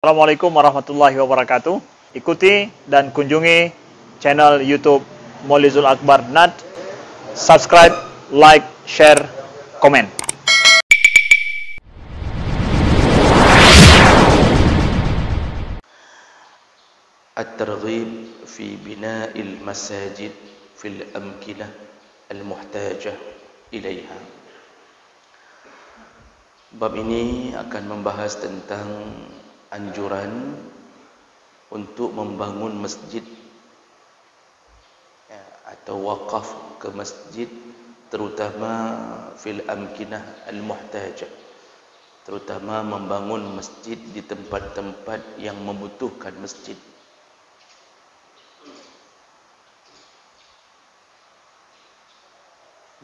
Assalamualaikum warahmatullahi wabarakatuh. Ikuti dan kunjungi channel YouTube Maulizul Akbar NAD. Subscribe, like, share, komen. الترغيب في بناء المساجد في الأمكنة المحتاجة إليها. Bab ini akan membahas tentang anjuran untuk membangun masjid atau wakaf ke masjid, terutama fil amkinah al-muhtajah, terutama membangun masjid di tempat-tempat yang membutuhkan masjid.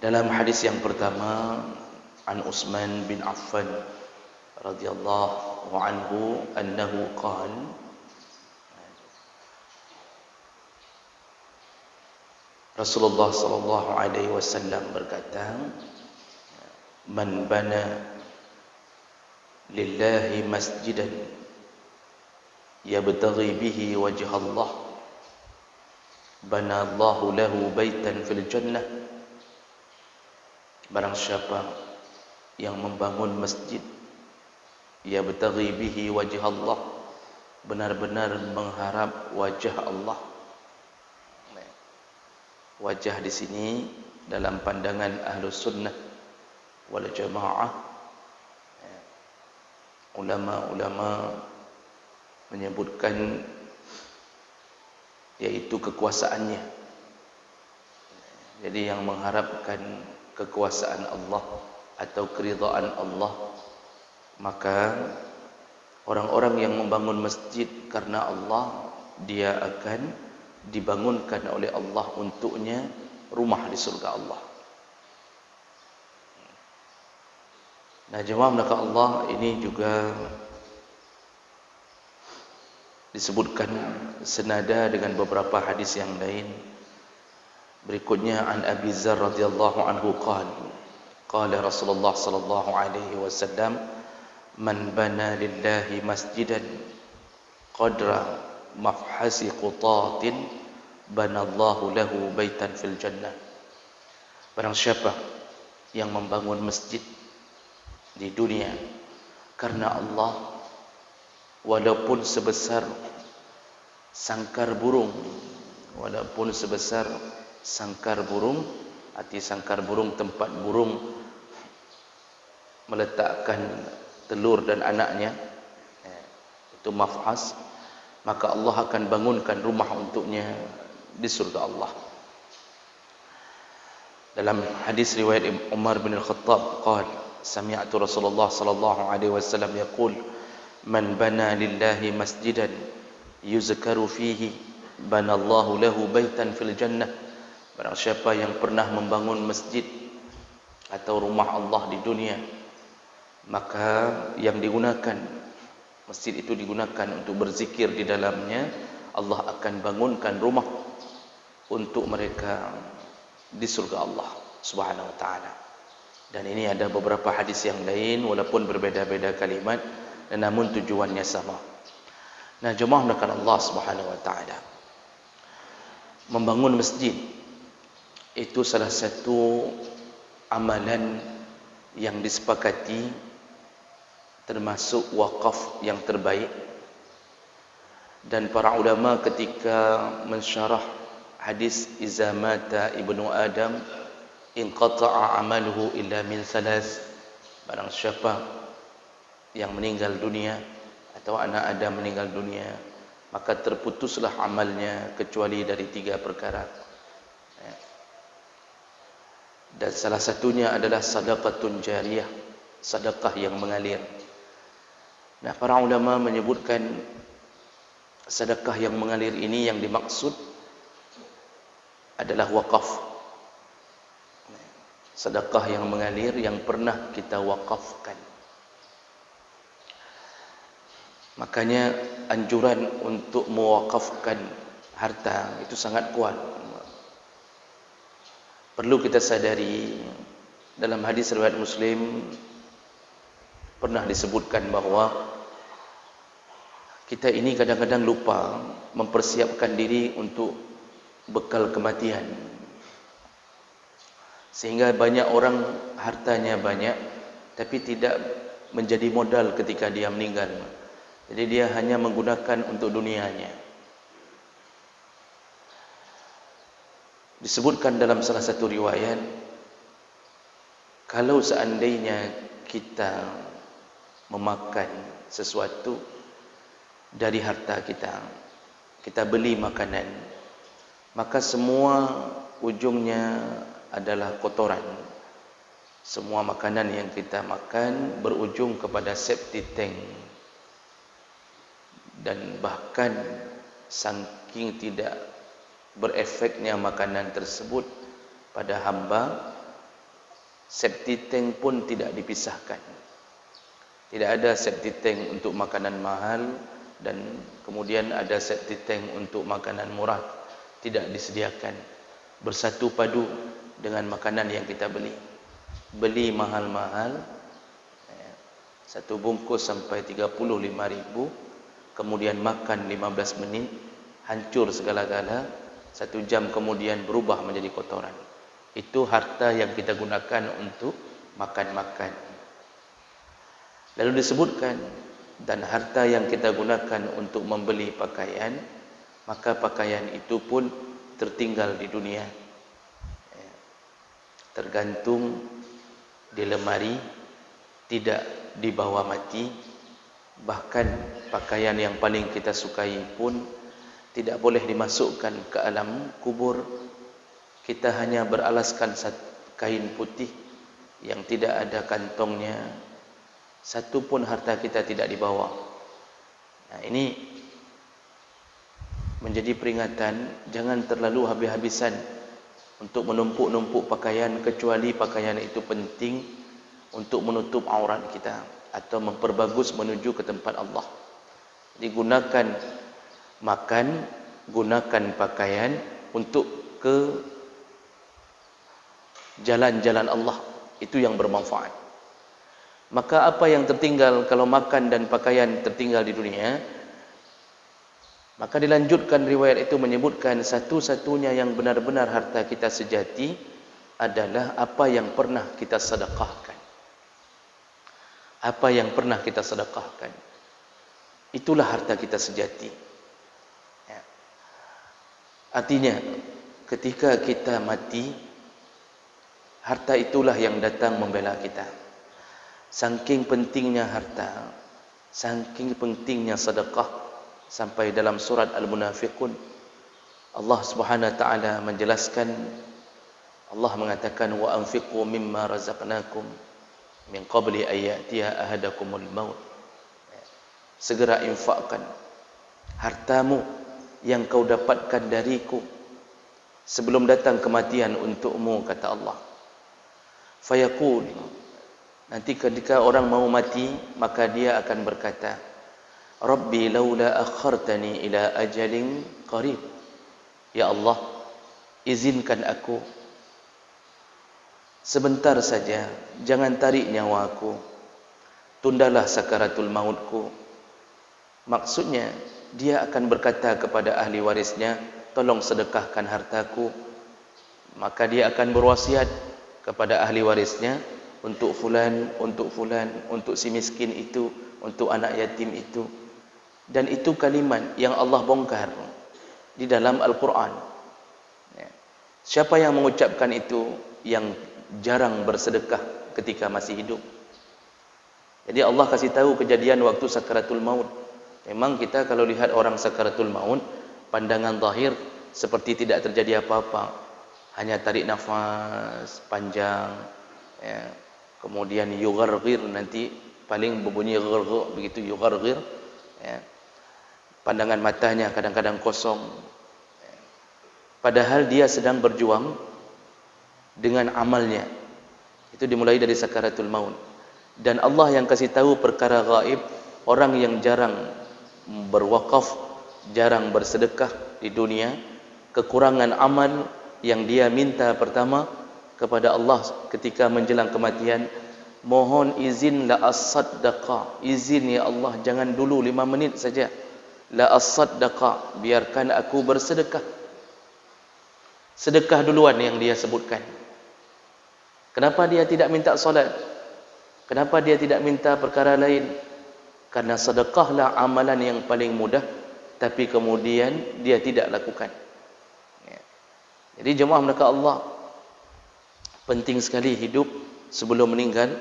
Dalam hadis yang pertama, an Utsman bin Affan radhiyallahu anhu annahu qala, Rasulullah sallallahu alaihi wasallam berkata, man bana lillahi masjidan yabtaghi bihi wajha Allah bana Allahu lahu baitan fil jannah. Barang siapa yang membangun masjid yabtaghi bihi wajha Allah, benar-benar mengharap wajah Allah. Wajah di sini dalam pandangan Ahlus Sunnah wal Jamaah, ulama-ulama menyebutkan yaitu kekuasaannya. Jadi yang mengharapkan kekuasaan Allah atau keridhaan Allah, maka orang-orang yang membangun masjid karena Allah, dia akan dibangunkan oleh Allah untuknya rumah di surga Allah. Nah, jemaah maka Allah ini juga disebutkan senada dengan beberapa hadis yang lain. Berikutnya an Abi Dzar radhiyallahu anhu qala, qala Rasulullah sallallahu alaihi wasallam, man bana lillahi masjidan qadra mafhasi qutatin banallahu lahu baitan fil jannah. Barang siapa yang membangun masjid di dunia karena Allah, walaupun sebesar sangkar burung, walaupun sebesar sangkar burung, arti sangkar burung tempat burung meletakkan telur dan anaknya, itu mafhas, maka Allah akan bangunkan rumah untuknya di surga Allah. Dalam hadis riwayat Umar bin Al-Khattab qala, sami'tu Rasulullah sallallahu alaihi wasallam yaqul, man bana lillahi masjidan yuzkaru fihi banallahu lahu baitan fil jannah. Barang siapa yang pernah membangun masjid atau rumah Allah di dunia, maka yang digunakan masjid itu digunakan untuk berzikir di dalamnya, Allah akan bangunkan rumah untuk mereka di surga Allah Subhanahu wa taala. Dan ini ada beberapa hadis yang lain walaupun berbeda-beda kalimat, namun tujuannya sama. Nah, jemaah melakukan Allah Subhanahu wa taala, membangun masjid itu salah satu amalan yang disepakati termasuk wakaf yang terbaik. Dan para ulama ketika mensyarah hadis iza mata ibnu Adam inqata'a amaluhu illa min salas, barang siapa yang meninggal dunia atau anak Adam meninggal dunia, maka terputuslah amalnya kecuali dari 3 perkara. Dan salah satunya adalah sadaqatun jariyah, sedekah yang mengalir. Nah, para ulama menyebutkan sedekah yang mengalir ini yang dimaksud adalah wakaf. Sedekah yang mengalir yang pernah kita wakafkan. Makanya anjuran untuk mewakafkan harta itu sangat kuat. Perlu kita sadari, dalam hadis riwayat Muslim pernah disebutkan bahwa Kita ini kadang-kadang lupa mempersiapkan diri untuk bekal kematian. Sehingga banyak orang hartanya banyak tapi tidak menjadi modal ketika dia meninggal. Jadi dia hanya menggunakan untuk dunianya. Disebutkan dalam salah satu riwayat, kalau seandainya kita memakan sesuatu dari harta kita, kita beli makanan, maka semua ujungnya adalah kotoran. Semua makanan yang kita makan berujung kepada septic tank. Dan bahkan saking tidak berefeknya makanan tersebut pada hamba, septic tank pun tidak dipisahkan. Tidak ada septic tank untuk makanan mahal dan kemudian ada septic tank untuk makanan murah. Tidak disediakan. Bersatu padu dengan makanan yang kita beli. Beli mahal-mahal, satu bungkus sampai 35.000, kemudian makan 15 menit, hancur segala-gala, 1 jam kemudian berubah menjadi kotoran. Itu harta yang kita gunakan untuk makan-makan. Lalu disebutkan, dan harta yang kita gunakan untuk membeli pakaian, maka pakaian itu pun tertinggal di dunia. Tergantung di lemari, tidak dibawa mati. Bahkan pakaian yang paling kita sukai pun tidak boleh dimasukkan ke alam kubur. Kita hanya beralaskan kain putih yang tidak ada kantongnya. Satu pun harta kita tidak dibawa. Nah, ini menjadi peringatan, jangan terlalu habis-habisan untuk menumpuk-numpuk pakaian, kecuali pakaian itu penting untuk menutup aurat kita atau memperbagus menuju ke tempat Allah. Jadi gunakan makan, gunakan pakaian untuk ke jalan-jalan Allah, itu yang bermanfaat. Maka apa yang tertinggal kalau makan dan pakaian tertinggal di dunia? Maka dilanjutkan riwayat itu menyebutkan satu-satunya yang benar-benar harta kita sejati adalah apa yang pernah kita sedekahkan. Apa yang pernah kita sedekahkan, itulah harta kita sejati. Ya. Artinya ketika kita mati, harta itulah yang datang membela kita. Saking pentingnya harta, saking pentingnya sedekah, sampai dalam surat Al-Munafiqun Allah Subhanahu wa taala menjelaskan, Allah mengatakan, wa anfiqu mimma razaqnakum min qabli ayyatiya ahadakumul maut. Segera infakkan hartamu yang kau dapatkan dariku sebelum datang kematian untukmu, kata Allah. Fayaqul, nanti ketika orang mau mati, maka dia akan berkata, Rabbi laula akhartani ila ajalin qarib. Ya Allah, izinkan aku sebentar saja, jangan tarik nyawaku, tundalah sakaratul mautku. Maksudnya dia akan berkata kepada ahli warisnya, tolong sedekahkan hartaku. Maka dia akan berwasiat kepada ahli warisnya, untuk fulan, untuk fulan, untuk si miskin itu, untuk anak yatim itu. Dan itu kalimat yang Allah bongkar di dalam Al-Quran. Siapa yang mengucapkan itu? Yang jarang bersedekah ketika masih hidup. Jadi Allah kasih tahu kejadian waktu sakaratul maut. Memang kita kalau lihat orang sakaratul maut, pandangan zahir seperti tidak terjadi apa-apa, hanya tarik nafas panjang, ya. Kemudian yugharghir, nanti paling berbunyi gharghar, begitu yugharghir, ya. Pandangan matanya kadang-kadang kosong, ya. Padahal dia sedang berjuang dengan amalnya. Itu dimulai dari sakaratul maut. Dan Allah yang kasih tahu perkara gaib. Orang yang jarang berwakaf, jarang bersedekah di dunia, kekurangan amal yang dia minta pertama kepada Allah ketika menjelang kematian, mohon izin la as-saddaqa, izin ya Allah, jangan dulu 5 menit saja la as-saddaqa, biarkan aku bersedekah. Sedekah duluan yang dia sebutkan. Kenapa dia tidak minta solat? Kenapa dia tidak minta perkara lain? Karena sedekahlah amalan yang paling mudah, tapi kemudian dia tidak lakukan. Jadi jemaah mereka Allah, penting sekali hidup sebelum meninggal.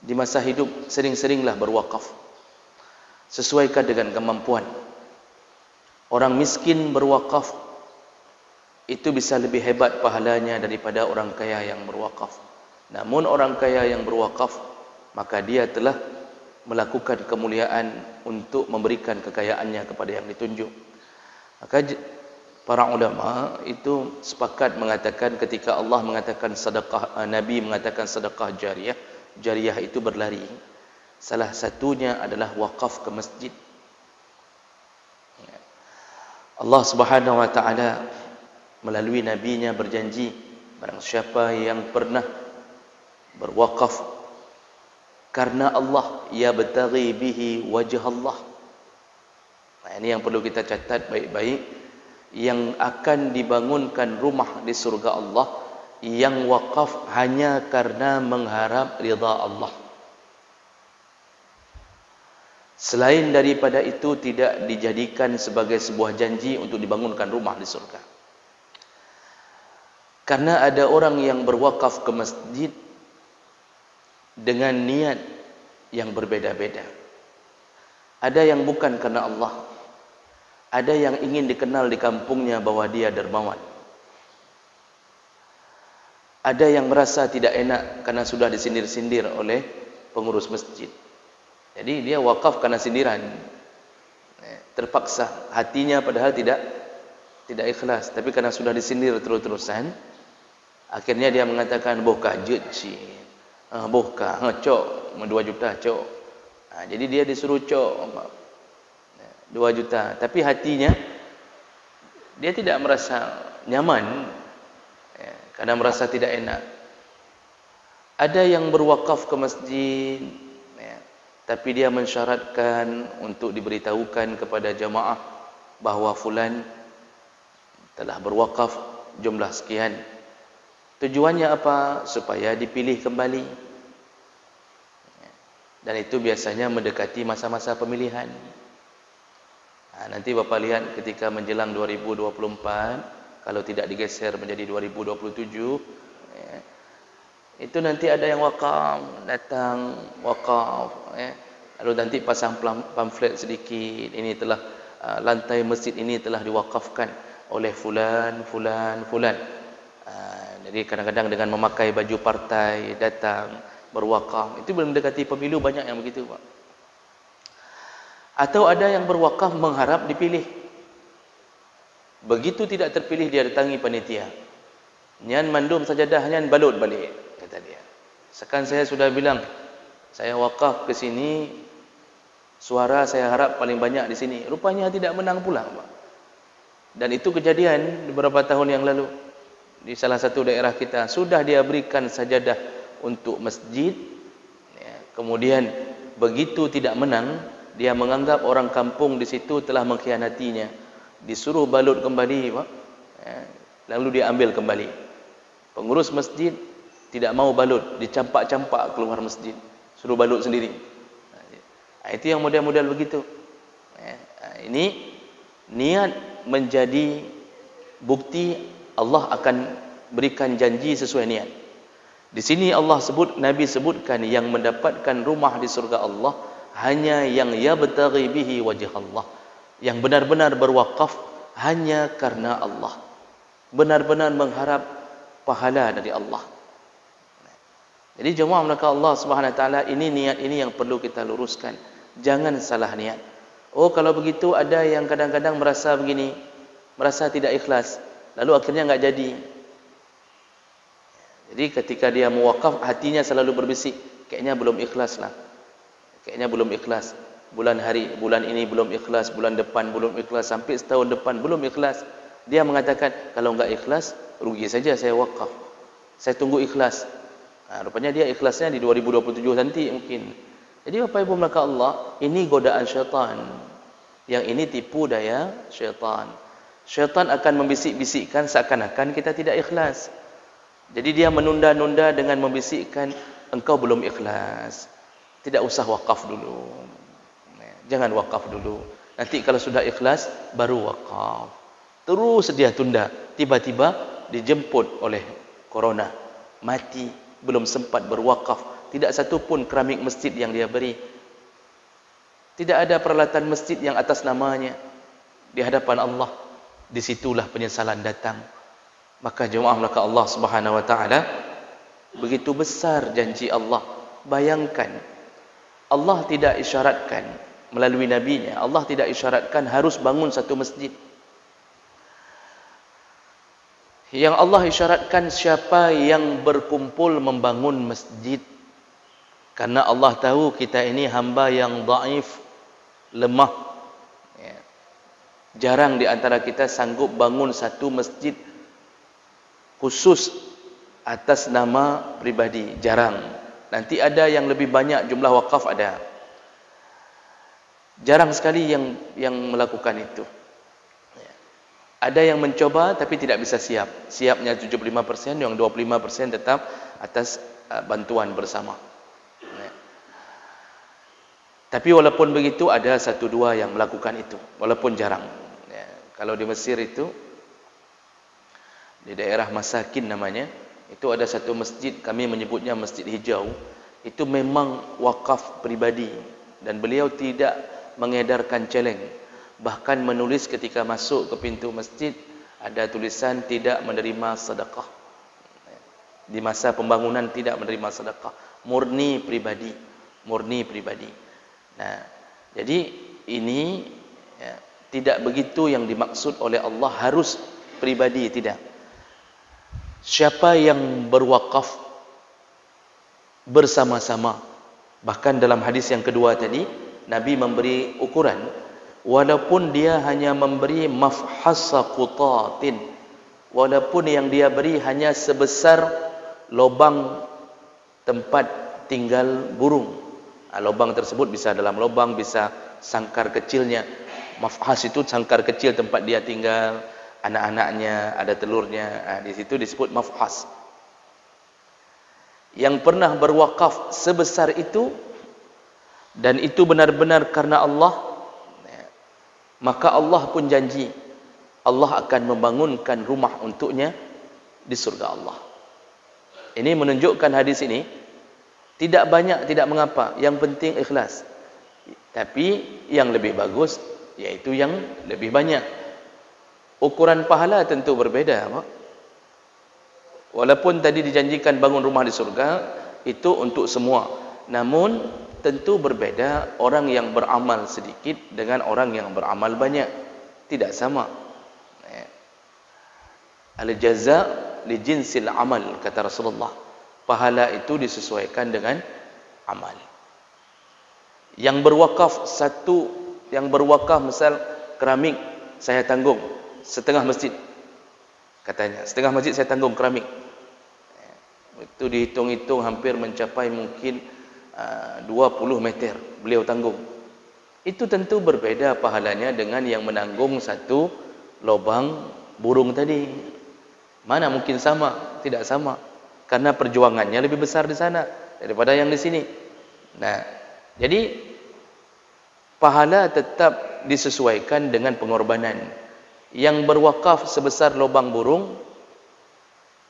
Di masa hidup sering-seringlah berwakaf, sesuaikan dengan kemampuan. Orang miskin berwakaf itu bisa lebih hebat pahalanya daripada orang kaya yang berwakaf. Namun orang kaya yang berwakaf, maka dia telah melakukan kemuliaan untuk memberikan kekayaannya kepada yang ditunjuk. Maka para ulama itu sepakat mengatakan ketika Allah mengatakan sedekah, Nabi mengatakan sedekah jariyah, jariyah itu berlari. Salah satunya adalah wakaf ke masjid. Allah Subhanahu wa taala melalui nabinya berjanji, barang siapa yang pernah berwakaf karena Allah, ya betaghi bihi wajh Allah. Nah, ini yang perlu kita catat baik-baik, yang akan dibangunkan rumah di surga Allah, yang wakaf hanya karena mengharap ridha Allah. Selain daripada itu tidak dijadikan sebagai sebuah janji untuk dibangunkan rumah di surga. Karena ada orang yang berwakaf ke masjid dengan niat yang berbeda-beda. Ada yang bukan karena Allah. Ada yang ingin dikenal di kampungnya bahwa dia dermawan. Ada yang merasa tidak enak karena sudah disindir-sindir oleh pengurus masjid. Jadi dia wakaf karena sindiran. Terpaksa, hatinya padahal tidak ikhlas, tapi karena sudah disindir terus-terusan, akhirnya dia mengatakan boka jut si, boka cok 2 juta cok. Jadi dia disuruh cok 2 juta, tapi hatinya dia tidak merasa nyaman, karena merasa tidak enak. Ada yang berwakaf ke masjid, tapi dia mensyaratkan untuk diberitahukan kepada jamaah bahawa fulan telah berwakaf jumlah sekian. Tujuannya apa? Supaya dipilih kembali. Dan itu biasanya mendekati masa-masa pemilihan. Nanti Bapak lihat ketika menjelang 2024, kalau tidak digeser menjadi 2027, itu nanti ada yang wakaf, datang wakaf, lalu nanti pasang pamflet sedikit, ini telah lantai masjid ini telah diwakafkan oleh fulan. Jadi kadang-kadang dengan memakai baju partai datang berwakaf, itu belum mendekati pemilu, banyak yang begitu, Pak. Atau ada yang berwakaf mengharap dipilih. Begitu tidak terpilih dia datangi panitia. Nyan mandum sajadah, nyan balut balik, kata dia. Sekarang saya sudah bilang, saya wakaf ke sini, suara saya harap paling banyak di sini. Rupanya tidak menang pula, Pak. Dan itu kejadian beberapa tahun yang lalu. Di salah satu daerah kita, sudah dia berikan sajadah untuk masjid, kemudian begitu tidak menang, dia menganggap orang kampung di situ telah mengkhianatinya. Disuruh balut kembali, Pak. Lalu dia ambil kembali. Pengurus masjid tidak mau balut, dicampak-campak keluar masjid, suruh balut sendiri. Itu yang model-model begitu. Ini niat menjadi bukti Allah akan berikan janji sesuai niat. Di sini Allah sebut, Nabi sebutkan yang mendapatkan rumah di surga Allah hanya yang yabtaghi bihi wajh Allah, yang benar-benar berwakaf hanya karena Allah, benar-benar mengharap pahala dari Allah. Jadi jemaah mereka Allah Subhanahu wa taala, ini niat ini yang perlu kita luruskan. Jangan salah niat. Oh, kalau begitu ada yang kadang-kadang merasa begini, merasa tidak ikhlas, lalu akhirnya enggak jadi. Jadi ketika dia mewakaf, hatinya selalu berbisik, kayaknya belum ikhlas lah. Kayaknya belum ikhlas. Bulan ini belum ikhlas, bulan depan belum ikhlas, sampai setahun depan belum ikhlas. Dia mengatakan, kalau enggak ikhlas, rugi saja saya wakaf. Saya tunggu ikhlas. Rupanya dia ikhlasnya di 2027 nanti mungkin. Jadi Bapak Ibu maka Allah, ini godaan syaitan. Yang ini tipu daya syaitan. Syaitan akan membisik-bisikkan seakan-akan kita tidak ikhlas. Jadi dia menunda-nunda dengan membisikkan, engkau belum ikhlas, tidak usah wakaf dulu, jangan wakaf dulu, nanti kalau sudah ikhlas baru wakaf. Terus dia tunda, tiba-tiba dijemput oleh corona, mati, belum sempat berwakaf. Tidak satu pun keramik masjid yang dia beri, tidak ada peralatan masjid yang atas namanya. Di hadapan Allah, disitulah penyesalan datang. Maka jemaah belaka Allah Subhanahu wa taala, begitu besar janji Allah. Bayangkan, Allah tidak isyaratkan melalui nabinya, Allah tidak isyaratkan harus bangun satu masjid. Yang Allah isyaratkan siapa yang berkumpul membangun masjid. Karena Allah tahu kita ini hamba yang dhaif, lemah. Jarang di antara kita sanggup bangun satu masjid khusus atas nama pribadi, jarang. Nanti ada yang lebih banyak jumlah wakaf, ada. Jarang sekali yang melakukan itu. Ada yang mencoba tapi tidak bisa siap. Siapnya 75%, yang 25% tetap atas bantuan bersama. Tapi walaupun begitu, ada satu dua yang melakukan itu, walaupun jarang. Kalau di Mesir itu, di daerah Masakin namanya, itu ada satu masjid, kami menyebutnya Masjid Hijau. Itu memang wakaf pribadi, dan beliau tidak mengedarkan celeng. Bahkan menulis ketika masuk ke pintu masjid, ada tulisan tidak menerima sedekah. Di masa pembangunan tidak menerima sedekah, murni pribadi, murni pribadi. Nah, jadi ini tidak begitu yang dimaksud oleh Allah harus pribadi, tidak. Siapa yang berwakaf bersama-sama, bahkan dalam hadis yang kedua tadi, Nabi memberi ukuran, walaupun dia hanya memberi mafhasa qutatin, walaupun yang dia beri hanya sebesar lubang tempat tinggal burung. Lubang tersebut bisa dalam lubang, bisa sangkar kecilnya. Mafhas itu sangkar kecil tempat dia tinggal, anak-anaknya, ada telurnya, di situ disebut mafhas. Yang pernah berwakaf sebesar itu, dan itu benar-benar karena Allah, maka Allah pun janji Allah akan membangunkan rumah untuknya di surga Allah. Ini menunjukkan hadis ini, tidak banyak, tidak mengapa, yang penting ikhlas. Tapi yang lebih bagus, yaitu yang lebih banyak. Ukuran pahala tentu berbeda. Walaupun tadi dijanjikan bangun rumah di surga, itu untuk semua. Namun tentu berbeda orang yang beramal sedikit dengan orang yang beramal banyak. Tidak sama. Al-jaza li jinsil amal, kata Rasulullah. Pahala itu disesuaikan dengan amal. Yang berwakaf satu, yang berwakaf misal keramik, saya tanggung setengah masjid, katanya setengah masjid saya tanggung keramik. Itu dihitung-hitung hampir mencapai mungkin 20 meter beliau tanggung. Itu tentu berbeda pahalanya dengan yang menanggung satu lubang burung tadi. Mana mungkin sama? Tidak sama, karena perjuangannya lebih besar di sana daripada yang di sini. Nah, jadi pahala tetap disesuaikan dengan pengorbanan. Yang berwakaf sebesar lubang burung,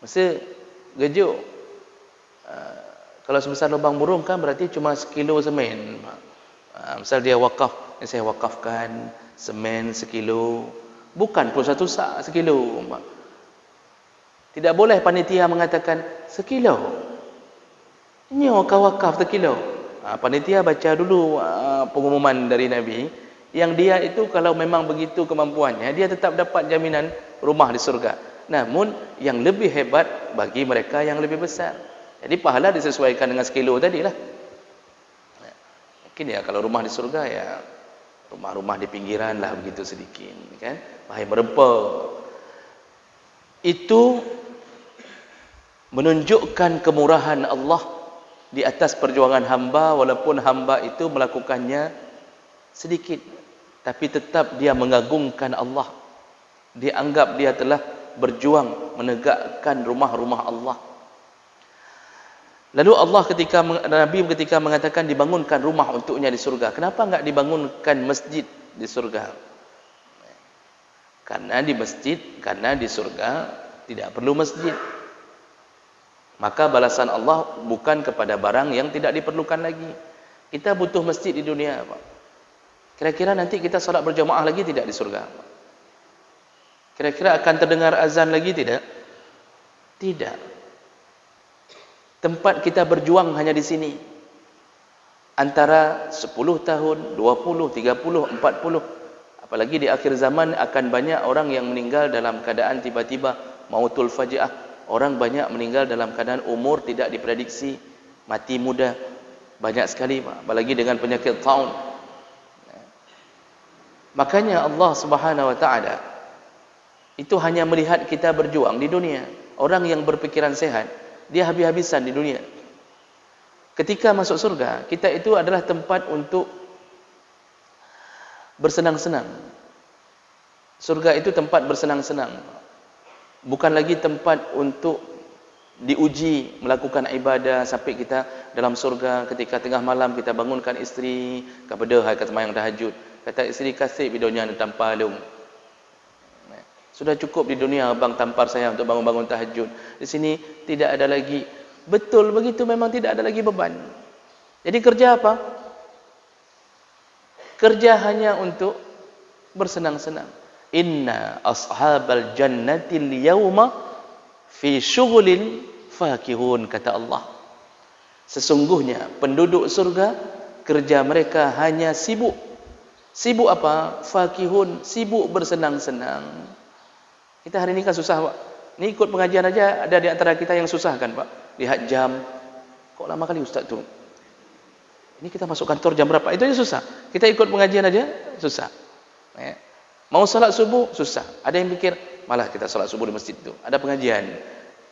mesti gejuk. Kalau sebesar lubang burung kan berarti cuma sekilo semen. Misal dia wakaf, saya wakafkan semen sekilo, bukan pun satu sak sekilo. Tidak boleh panitia mengatakan sekilo. Ini wakaf sekilo. Panitia baca dulu pengumuman dari Nabi, yang dia itu kalau memang begitu kemampuannya, dia tetap dapat jaminan rumah di surga. Namun yang lebih hebat bagi mereka yang lebih besar. Jadi pahala disesuaikan dengan sekilo tadilah. Mungkin ya kalau rumah di surga ya rumah-rumah di pinggiran lah, begitu sedikit, kan? Bahaya merempah. Itu menunjukkan kemurahan Allah di atas perjuangan hamba, walaupun hamba itu melakukannya sedikit. tapi tetap dia mengagungkan Allah. Dia anggap dia telah berjuang menegakkan rumah-rumah Allah. Lalu Nabi ketika mengatakan dibangunkan rumah untuknya di surga, kenapa enggak dibangunkan masjid di surga? Karena di surga tidak perlu masjid. Maka balasan Allah bukan kepada barang yang tidak diperlukan lagi. Kita butuh masjid di dunia, Pak. Kira-kira nanti kita salat berjamaah lagi tidak di surga? Kira-kira akan terdengar azan lagi tidak? Tidak. Tempat kita berjuang hanya di sini. Antara 10 tahun, 20, 30, 40. Apalagi di akhir zaman akan banyak orang yang meninggal dalam keadaan tiba-tiba mautul faji'ah. Orang banyak meninggal dalam keadaan umur tidak diprediksi, mati muda. Banyak sekali, Pak. Apalagi dengan penyakit taun. Makanya Allah Subhanahu wa taala itu hanya melihat kita berjuang di dunia. Orang yang berpikiran sehat, dia habis-habisan di dunia. Ketika masuk surga, kita itu adalah tempat untuk bersenang-senang. Surga itu tempat bersenang-senang. Bukan lagi tempat untuk diuji melakukan ibadah sampai kita dalam surga. Ketika tengah malam kita bangunkan isteri, kepada hai kata sembahyang tahajud. Kata isteri, kasih bidonya tampar lung. Sudah cukup di dunia abang tampar saya untuk bangun-bangun tahajud. Di sini tidak ada lagi. Betul begitu, memang tidak ada lagi beban. Jadi kerja apa? Kerja hanya untuk bersenang-senang. Inna ashabal jannatil yawma fi syughulin fakihun, kata Allah. Sesungguhnya penduduk surga kerja mereka hanya sibuk. Sibuk apa? Fakihun, sibuk bersenang-senang. Kita hari ini kan susah, Pak. Ini ikut pengajian aja ada di antara kita yang susah kan, Pak. Lihat jam. Kok lama kali Ustaz tu? Ini kita masuk kantor jam berapa? Itu aja susah. Kita ikut pengajian aja susah. Mau salat subuh susah. Ada yang pikir malah kita salat subuh di masjid itu. Ada pengajian.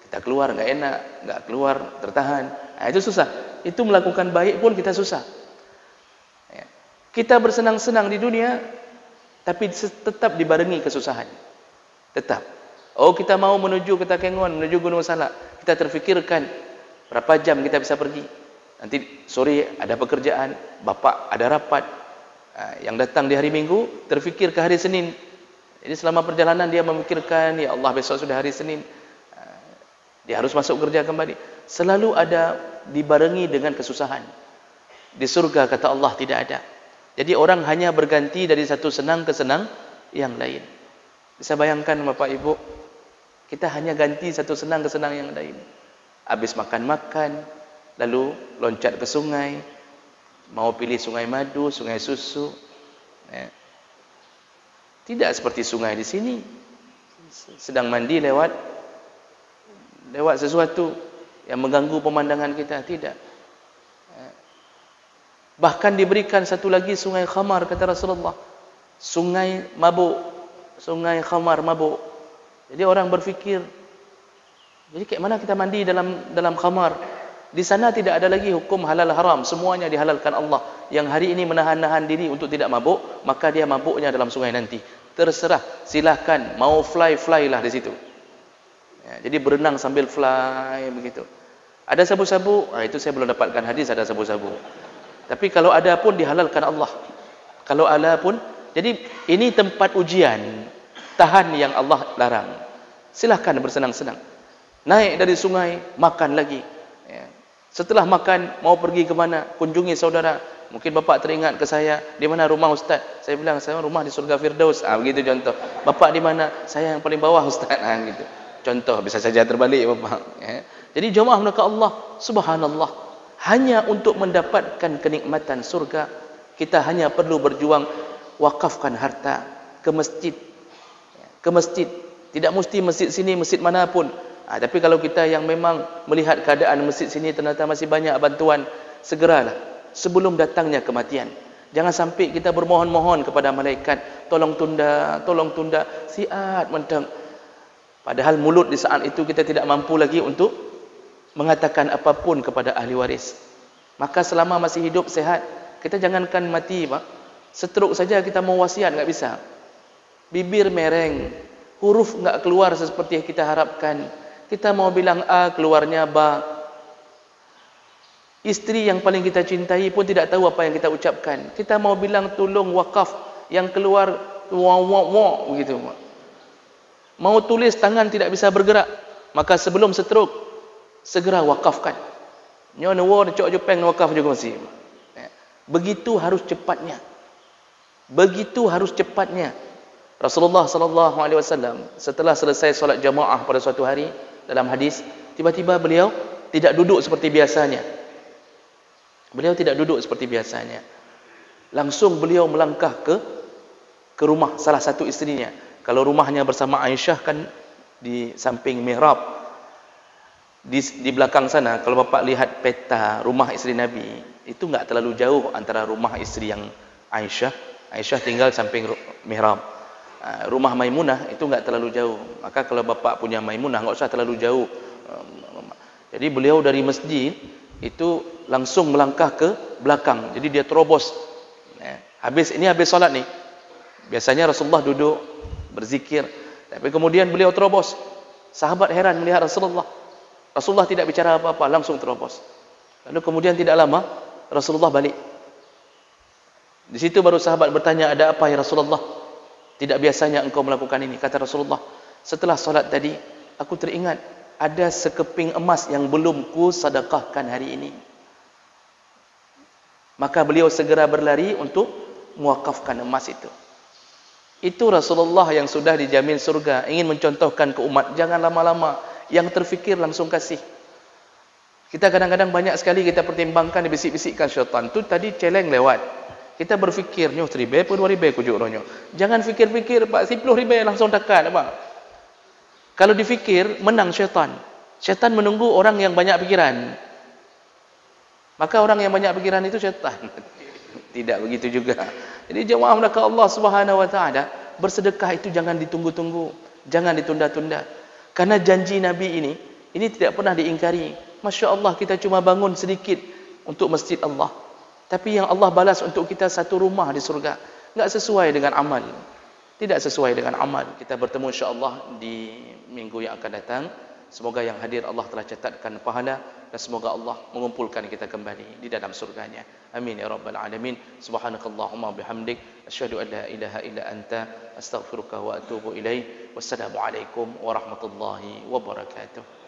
Kita keluar enggak enak, enggak keluar tertahan. Itu susah. Itu melakukan baik pun kita susah. Kita bersenang-senang di dunia tapi tetap dibarengi kesusahan. Tetap. Oh, kita mau menuju ke Takengon, menuju Gunung Salak. Kita terfikirkan berapa jam kita bisa pergi. Nanti sore ada pekerjaan, bapak ada rapat. Yang datang di hari Minggu terfikir ke hari Senin. Jadi selama perjalanan dia memikirkan, ya Allah besok sudah hari Senin. Dia harus masuk kerja kembali. Selalu ada dibarengi dengan kesusahan. Di surga kata Allah tidak ada. Jadi orang hanya berganti dari satu senang ke senang yang lain. Bisa bayangkan Bapak Ibu, kita hanya ganti satu senang ke senang yang lain. Habis makan-makan, lalu loncat ke sungai, mau pilih sungai madu, sungai susu. Tidak seperti sungai di sini. Sedang mandi lewat sesuatu yang mengganggu pemandangan kita, tidak. Bahkan diberikan satu lagi sungai khamar, kata Rasulullah. Sungai mabuk. Sungai khamar mabuk. Jadi orang berfikir, jadi kayak mana kita mandi dalam khamar? Di sana tidak ada lagi hukum halal haram, semuanya dihalalkan Allah. Yang hari ini menahan-nahan diri untuk tidak mabuk, maka dia mabuknya dalam sungai nanti. Terserah, silahkan mau fly lah di situ. Jadi berenang sambil fly begitu. Ada sabu-sabu, itu saya belum dapatkan hadis ada sabu-sabu. Tapi kalau ada pun dihalalkan Allah. Kalau ada pun, jadi ini tempat ujian, tahan yang Allah larang. Silahkan bersenang-senang. Naik dari sungai, makan lagi. Setelah makan, mau pergi ke mana? Kunjungi saudara. Mungkin bapak teringat ke saya, di mana rumah Ustaz? Saya bilang, saya rumah di surga Firdaus. Begitu contoh. Bapak di mana? Saya yang paling bawah Ustaz. Gitu. Contoh, bisa saja terbalik bapak. Jadi jemaah mereka Allah, subhanallah. Hanya untuk mendapatkan kenikmatan surga, kita hanya perlu berjuang. Wakafkan harta ke masjid. Ke masjid. Tidak mesti masjid sini, masjid manapun. Tapi kalau kita yang memang melihat keadaan masjid sini ternyata masih banyak bantuan, segeralah sebelum datangnya kematian. Jangan sampai kita bermohon-mohon kepada malaikat, tolong tunda, siat mentang. Padahal mulut di saat itu kita tidak mampu lagi untuk mengatakan apapun kepada ahli waris. Maka selama masih hidup sehat, kita jangankan mati, Pak. Stroke saja kita mau wasiat enggak bisa. Bibir mereng, huruf enggak keluar seperti yang kita harapkan. Kita mau bilang A, keluarnya ba. Istri yang paling kita cintai pun tidak tahu apa yang kita ucapkan. Kita mau bilang tolong wakaf, yang keluar wa begitu. Mau tulis tangan tidak bisa bergerak. Maka sebelum stroke segera wakafkan. Nyo wo cok Jepang wakaf juga masih. Begitu harus cepatnya. Begitu harus cepatnya. Rasulullah sallallahu alaihi wasallam setelah selesai solat jamaah pada suatu hari dalam hadis, tiba-tiba beliau tidak duduk seperti biasanya. Beliau tidak duduk seperti biasanya. Langsung beliau melangkah ke rumah salah satu istrinya. Kalau rumahnya bersama Aisyah kan di samping mihrab. Di belakang sana, kalau Bapak lihat peta rumah istri Nabi, itu enggak terlalu jauh antara rumah istri yang Aisyah. Aisyah tinggal samping mihrab. Rumah Maimunah itu enggak terlalu jauh. Maka kalau Bapak punya Maimunah enggak usah terlalu jauh. Jadi beliau dari masjid itu langsung melangkah ke belakang. Jadi dia terobos. Habis solat nih. Biasanya Rasulullah duduk berzikir, tapi kemudian beliau terobos. Sahabat heran melihat Rasulullah. Rasulullah tidak bicara apa-apa, langsung terobos. Lalu kemudian tidak lama Rasulullah balik. Di situ baru sahabat bertanya, ada apa ya Rasulullah? Tidak biasanya engkau melakukan ini. Kata Rasulullah, setelah solat tadi aku teringat ada sekeping emas yang belum ku sedekahkan hari ini. Maka beliau segera berlari untuk mewakafkan emas itu. Itu Rasulullah yang sudah dijamin surga, ingin mencontohkan ke umat, jangan lama-lama, yang terfikir langsung kasih. Kita kadang-kadang banyak sekali kita pertimbangkan, dibisik-bisikkan syaitan. Tu tadi celeng lewat. Kita berfikir, nyoh 3,000 atau 2,000 kujuk ronyo. Jangan fikir-fikir, Pak, 10,000 langsung dekat, apa? Kalau difikir, menang syaitan. Syaitan menunggu orang yang banyak pikiran. Maka orang yang banyak pikiran itu syaitan. Tidak begitu juga. Jadi jemaah maka Allah Subhanahu wa taala, bersedekah itu jangan ditunggu-tunggu, jangan ditunda-tunda. Karena janji Nabi ini tidak pernah diingkari. Masya Allah, kita cuma bangun sedikit untuk masjid Allah, tapi yang Allah balas untuk kita satu rumah di surga. Enggak sesuai dengan amal. Tidak sesuai dengan amal. Kita bertemu insya-Allah di minggu yang akan datang. Semoga yang hadir Allah telah catatkan pahala, dan semoga Allah mengumpulkan kita kembali di dalam surganya. Amin ya rabbal alamin. Subhanakallahumma bihamdik, asyhadu an la ilaha illa anta, astaghfiruka wa atubu ilaik. Wassalamu alaikum warahmatullahi wabarakatuh.